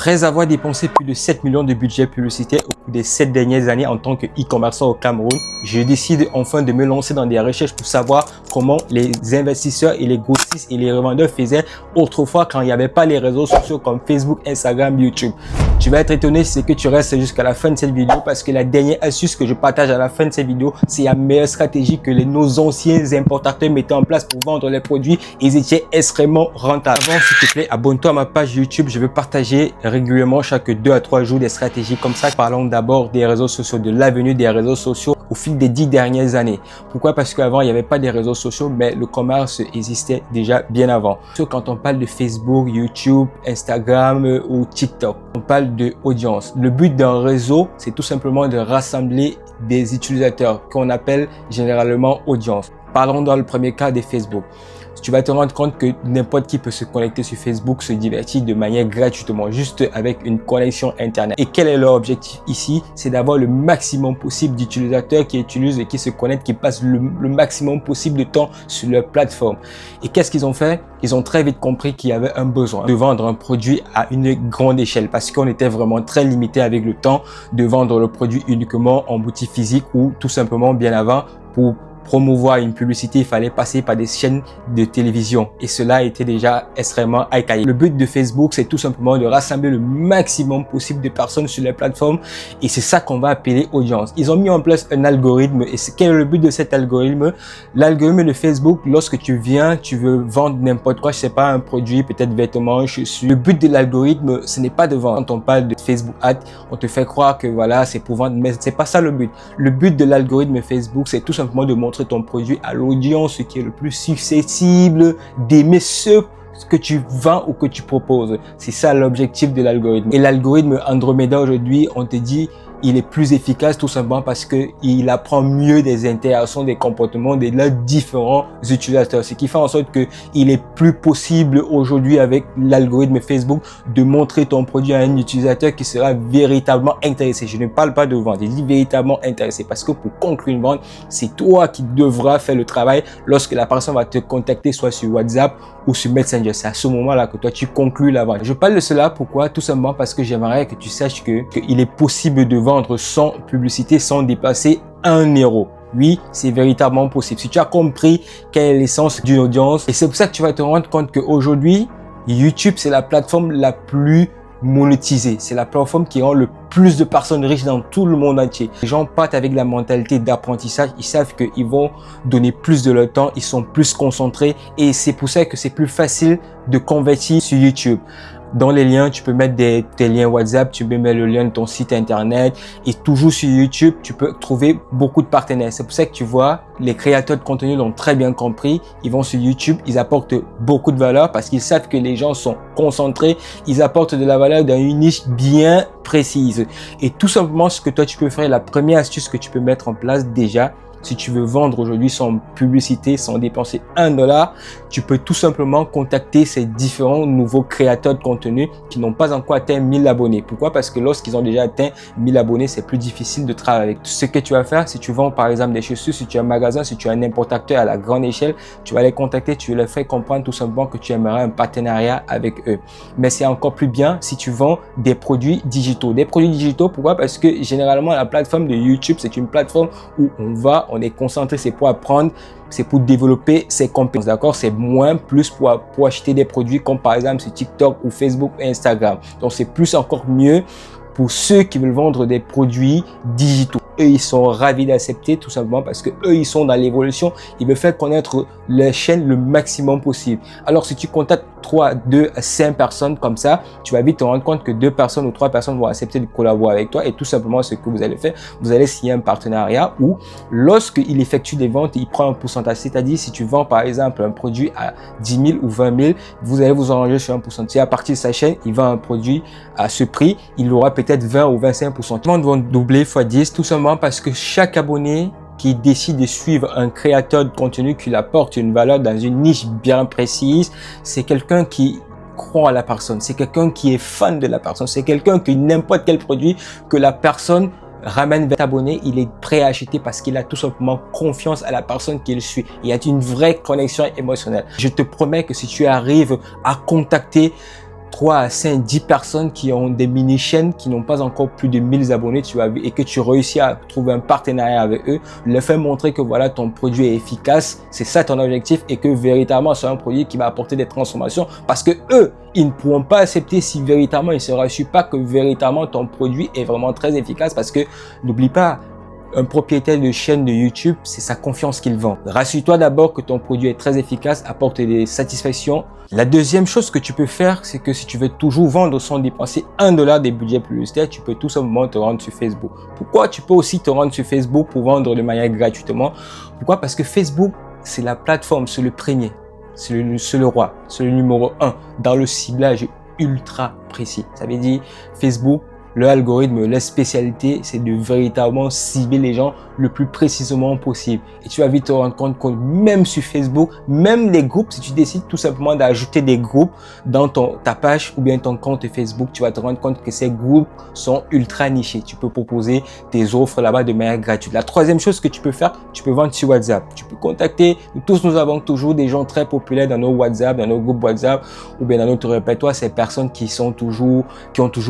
Après avoir dépensé plus de 7 millions de budget publicitaire au cours des 7 dernières années en tant que e-commerçant au Cameroun, je décide enfin de me lancer dans des recherches pour savoir comment les investisseurs et les grossistes et les revendeurs faisaient autrefois quand il n'y avait pas les réseaux sociaux comme Facebook, Instagram, YouTube. Tu vas être étonné si c'est que tu restes jusqu'à la fin de cette vidéo parce que la dernière astuce que je partage à la fin de cette vidéo, c'est la meilleure stratégie que nos anciens importateurs mettaient en place pour vendre les produits et ils étaient extrêmement rentables. Avant, s'il te plaît, abonne-toi à ma page YouTube. Je vais partager régulièrement chaque 2 à 3 jours des stratégies comme ça. Parlons d'abord des réseaux sociaux, de l'avenue des réseaux sociaux au fil des 10 dernières années. Pourquoi? Parce qu'avant, il n'y avait pas des réseaux sociaux, mais le commerce existait déjà bien avant. Surtout quand on parle de Facebook, YouTube, Instagram ou TikTok, on parle de audience. Le but d'un réseau, c'est tout simplement de rassembler des utilisateurs qu'on appelle généralement audience. Parlons dans le premier cas de Facebook. Tu vas te rendre compte que n'importe qui peut se connecter sur Facebook, se divertir de manière gratuitement, juste avec une connexion Internet. Et quel est leur objectif ici? C'est d'avoir le maximum possible d'utilisateurs qui utilisent et qui se connectent, qui passent le maximum possible de temps sur leur plateforme. Et qu'est-ce qu'ils ont fait? Ils ont très vite compris qu'il y avait un besoin de vendre un produit à une grande échelle parce qu'on était vraiment très limité avec le temps de vendre le produit uniquement en boutique physique ou tout simplement bien avant pour promouvoir une publicité, il fallait passer par des chaînes de télévision et cela était déjà extrêmement archaïque. Le but de Facebook, c'est tout simplement de rassembler le maximum possible de personnes sur les plateformes et c'est ça qu'on va appeler audience. Ils ont mis en place un algorithme et quel est le but de cet algorithme? L'algorithme de Facebook, lorsque tu veux vendre n'importe quoi, je sais pas, un produit, peut-être vêtements, chaussures. Le but de l'algorithme, ce n'est pas de vendre. Quand on parle de Facebook Ads, on te fait croire que voilà, c'est pour vendre, mais c'est pas ça le but. Le but de l'algorithme Facebook, c'est tout simplement de montrer ton produit à l'audience qui est le plus susceptible d'aimer ce que tu vends ou que tu proposes. C'est ça l'objectif de l'algorithme. Et l'algorithme Andromeda aujourd'hui, on te dit, il est plus efficace tout simplement parce que il apprend mieux des interactions, des comportements de leurs différents utilisateurs. Ce qui fait en sorte que il est plus possible aujourd'hui avec l'algorithme Facebook de montrer ton produit à un utilisateur qui sera véritablement intéressé. Je ne parle pas de vente, je dis véritablement intéressé parce que pour conclure une vente, c'est toi qui devras faire le travail lorsque la personne va te contacter soit sur WhatsApp ou sur Messenger. C'est à ce moment-là que toi tu conclus la vente. Je parle de cela pourquoi? Tout simplement parce que j'aimerais que tu saches qu'il est possible de vendre sans publicité, sans dépasser 1 euro. Oui, c'est véritablement possible. Si tu as compris quelle est l'essence d'une audience, et c'est pour ça que tu vas te rendre compte qu'aujourd'hui, YouTube, c'est la plateforme la plus monétisée. C'est la plateforme qui rend le plus de personnes riches dans tout le monde entier. Les gens partent avec la mentalité d'apprentissage. Ils savent qu'ils vont donner plus de leur temps. Ils sont plus concentrés et c'est pour ça que c'est plus facile de convertir sur YouTube. Dans les liens, tu peux mettre tes liens WhatsApp, tu peux mettre le lien de ton site internet et toujours sur YouTube, tu peux trouver beaucoup de partenaires. C'est pour ça que tu vois, les créateurs de contenu l'ont très bien compris. Ils vont sur YouTube, ils apportent beaucoup de valeur parce qu'ils savent que les gens sont concentrés. Ils apportent de la valeur dans une niche bien précise. Et tout simplement, ce que toi tu peux faire, la première astuce que tu peux mettre en place déjà, si tu veux vendre aujourd'hui sans publicité, sans dépenser $1, tu peux tout simplement contacter ces différents nouveaux créateurs de contenu qui n'ont pas encore atteint 1000 abonnés. Pourquoi? Parce que lorsqu'ils ont déjà atteint 1000 abonnés, c'est plus difficile de travailler avec. Ce que tu vas faire, si tu vends par exemple des chaussures, si tu as un magasin, si tu as un importateur à la grande échelle, tu vas les contacter, tu leur fais comprendre tout simplement que tu aimerais un partenariat avec eux. Mais c'est encore plus bien si tu vends des produits digitaux. Des produits digitaux, pourquoi? Parce que généralement, la plateforme de YouTube, c'est une plateforme où on est concentré, c'est pour apprendre, c'est pour développer ses compétences, d'accord? C'est moins plus pour acheter des produits comme par exemple sur TikTok ou Facebook et Instagram. Donc c'est plus encore mieux pour ceux qui veulent vendre des produits digitaux. Eux, ils sont ravis d'accepter tout simplement parce que eux, ils sont dans l'évolution. Ils veulent faire connaître leur chaîne le maximum possible. Alors, si tu contactes 3, 2, 5 personnes comme ça, tu vas vite te rendre compte que 2 personnes ou 3 personnes vont accepter de collaborer avec toi et tout simplement ce que vous allez faire, vous allez signer un partenariat où lorsqu'il effectue des ventes, il prend un pourcentage. C'est-à-dire, si tu vends par exemple un produit à 10 000 ou 20 000, vous allez vous arranger sur un pourcentage. À partir de sa chaîne, il vend un produit à ce prix, il aura peut-être 20 ou 25%. Les ventes vont doubler x 10 tout simplement parce que chaque abonné qui décide de suivre un créateur de contenu qui lui apporte une valeur dans une niche bien précise, c'est quelqu'un qui croit à la personne, c'est quelqu'un qui est fan de la personne, c'est quelqu'un qui n'importe quel produit que la personne ramène vers abonné, il est prêt à acheter parce qu'il a tout simplement confiance à la personne qu'il suit. Il y a une vraie connexion émotionnelle. Je te promets que si tu arrives à contacter 3 à 5, 10 personnes qui ont des mini-chaînes qui n'ont pas encore plus de 1000 abonnés, tu vas et que tu réussis à trouver un partenariat avec eux, leur faire montrer que voilà, ton produit est efficace, c'est ça ton objectif et que véritablement c'est un produit qui va apporter des transformations parce que eux, ils ne pourront pas accepter si véritablement ils ne se rassurent pas que véritablement ton produit est vraiment très efficace parce que n'oublie pas, un propriétaire de chaîne de YouTube, c'est sa confiance qu'il vend. Rassure-toi d'abord que ton produit est très efficace, apporte des satisfactions. La deuxième chose que tu peux faire, c'est que si tu veux toujours vendre sans dépenser $1 des budgets publicitaires, tu peux tout simplement te rendre sur Facebook. Pourquoi? Tu peux aussi te rendre sur Facebook pour vendre de manière gratuitement. Pourquoi? Parce que Facebook, c'est la plateforme, c'est le premier, c'est le roi, c'est le numéro 1 dans le ciblage ultra précis. Ça veut dire Facebook, le algorithme, la spécialité, c'est de véritablement cibler les gens le plus précisément possible. Et tu vas vite te rendre compte que même sur Facebook, même les groupes, si tu décides tout simplement d'ajouter des groupes dans ta page ou bien ton compte Facebook, tu vas te rendre compte que ces groupes sont ultra nichés. Tu peux proposer tes offres là-bas de manière gratuite. La troisième chose que tu peux faire, tu peux vendre sur WhatsApp. Tu peux contacter, nous avons toujours des gens très populaires dans nos WhatsApp, dans nos groupes WhatsApp ou bien dans notre répertoire, ces personnes qui ont toujours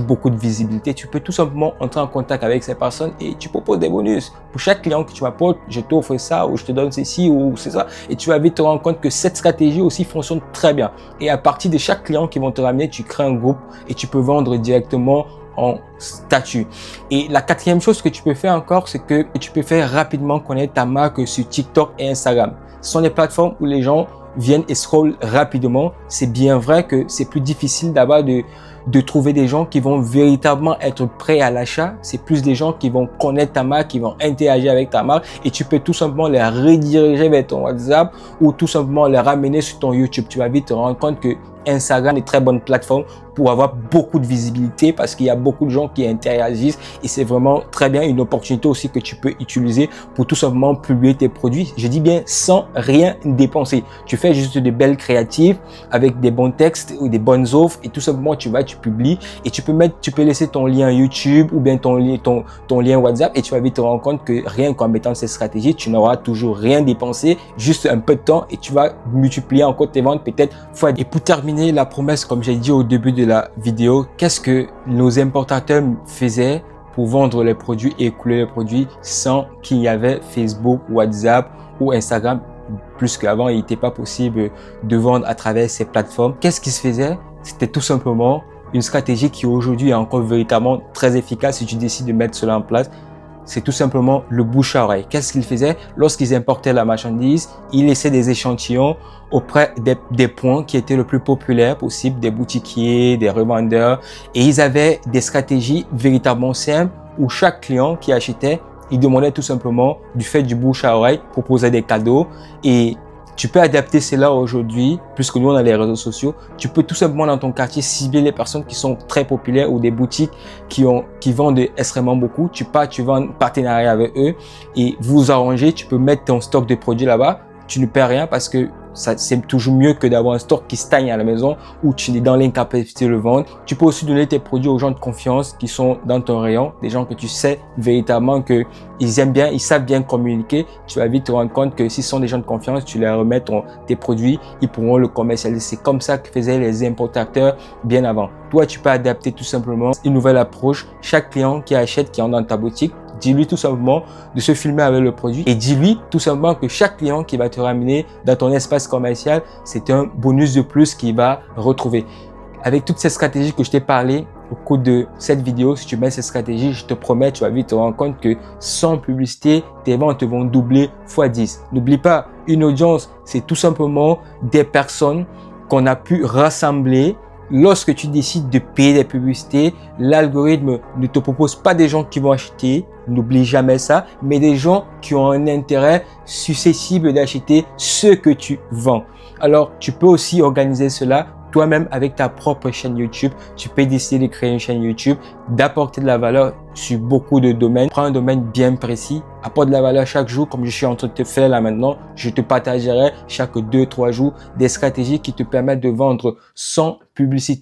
beaucoup de visibilité. Tu peux tout simplement entrer en contact avec ces personnes et tu proposes des bonus. Pour chaque client que tu m'apportes, je t'offre ça ou je te donne ceci ou c'est ça. Et tu vas vite te rendre compte que cette stratégie aussi fonctionne très bien. Et à partir de chaque client qui vont te ramener, tu crées un groupe et tu peux vendre directement en statut. Et la quatrième chose que tu peux faire encore, c'est que tu peux faire rapidement connaître ta marque sur TikTok et Instagram. Ce sont des plateformes où les gens viennent et scrollent rapidement. C'est bien vrai que c'est plus difficile d'abord de trouver des gens qui vont véritablement être prêts à l'achat. C'est plus des gens qui vont connaître ta marque, qui vont interagir avec ta marque et tu peux tout simplement les rediriger vers ton WhatsApp ou tout simplement les ramener sur ton YouTube. Tu vas vite te rendre compte que Instagram est une très bonne plateforme pour avoir beaucoup de visibilité parce qu'il y a beaucoup de gens qui interagissent et c'est vraiment très bien une opportunité aussi que tu peux utiliser pour tout simplement publier tes produits. Je dis bien sans rien dépenser. Tu fais juste de belles créatives avec des bons textes ou des bonnes offres et tout simplement tu publies et tu peux laisser ton lien YouTube ou bien ton lien WhatsApp et tu vas vite te rendre compte que rien qu'en mettant ces stratégies, tu n'auras toujours rien dépensé, juste un peu de temps et tu vas multiplier encore tes ventes peut-être fois. Et pour terminer la promesse, comme j'ai dit au début de la vidéo, qu'est-ce que nos importateurs faisaient pour vendre les produits et écouler les produits sans qu'il y avait Facebook, WhatsApp ou Instagram? Plus qu'avant, il n'était pas possible de vendre à travers ces plateformes. Qu'est-ce qui se faisait? C'était tout simplement une stratégie qui aujourd'hui est encore véritablement très efficace si tu décides de mettre cela en place. C'est tout simplement le bouche à oreille. Qu'est-ce qu'ils faisaient? Lorsqu'ils importaient la marchandise, ils laissaient des échantillons auprès des points qui étaient le plus populaires possible, des boutiquiers, des revendeurs. Et ils avaient des stratégies véritablement simples où chaque client qui achetait, il demandait tout simplement du fait du bouche à oreille, proposer des cadeaux. Et tu peux adapter cela aujourd'hui, puisque nous on a les réseaux sociaux. Tu peux tout simplement dans ton quartier cibler les personnes qui sont très populaires ou des boutiques qui vendent extrêmement beaucoup. Tu vas en partenariat avec eux et vous arrangez. Tu peux mettre ton stock de produits là-bas. Tu ne perds rien parce que c'est toujours mieux que d'avoir un stock qui stagne à la maison ou tu es dans l'incapacité de le vendre. Tu peux aussi donner tes produits aux gens de confiance qui sont dans ton rayon, des gens que tu sais véritablement que ils aiment bien, ils savent bien communiquer. Tu vas vite te rendre compte que si ce sont des gens de confiance, tu leur remets tes produits, ils pourront le commercialiser. C'est comme ça que faisaient les importateurs bien avant. Toi, tu peux adapter tout simplement une nouvelle approche. Chaque client qui achète, qui entre dans ta boutique, dis-lui tout simplement de se filmer avec le produit et dis-lui tout simplement que chaque client qui va te ramener dans ton espace commercial, c'est un bonus de plus qu'il va retrouver. Avec toutes ces stratégies que je t'ai parlé au cours de cette vidéo, si tu mets ces stratégies, je te promets, tu vas vite te rendre compte que sans publicité, tes ventes vont doubler x 10. N'oublie pas, une audience, c'est tout simplement des personnes qu'on a pu rassembler. Lorsque tu décides de payer des publicités, l'algorithme ne te propose pas des gens qui vont acheter, n'oublie jamais ça, mais des gens qui ont un intérêt susceptible d'acheter ce que tu vends. Alors, tu peux aussi organiser cela toi-même avec ta propre chaîne YouTube. Tu peux décider de créer une chaîne YouTube, d'apporter de la valeur sur beaucoup de domaines. Prends un domaine bien précis, apporte de la valeur chaque jour comme je suis en train de te faire là maintenant. Je te partagerai chaque 2-3 jours des stratégies qui te permettent de vendre sans publicité.